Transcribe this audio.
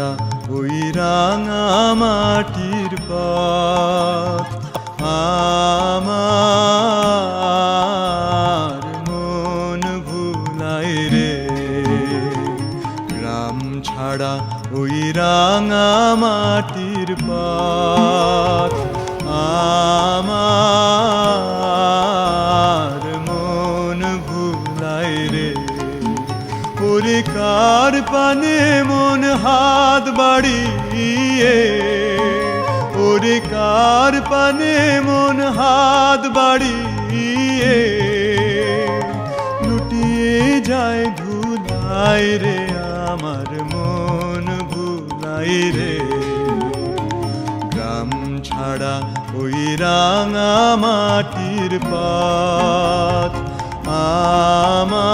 ছাড়া ওই রাঙা মাটির পথ আমার মন ভুলায় রে। গ্রাম ছাড়া ওই রাঙা মাটির পথ আমার মন ভুলায় রে। ওরে কার পানে মন হাত বাড়িয়ে, ওরে কার পানে মন হাত বাড়িয়ে লুটিয়ে যায় ধুলায় রে। আমার মন ভুলাই রে। গ্রাম ছাড়া ওই রাঙা মাটির পথ আমার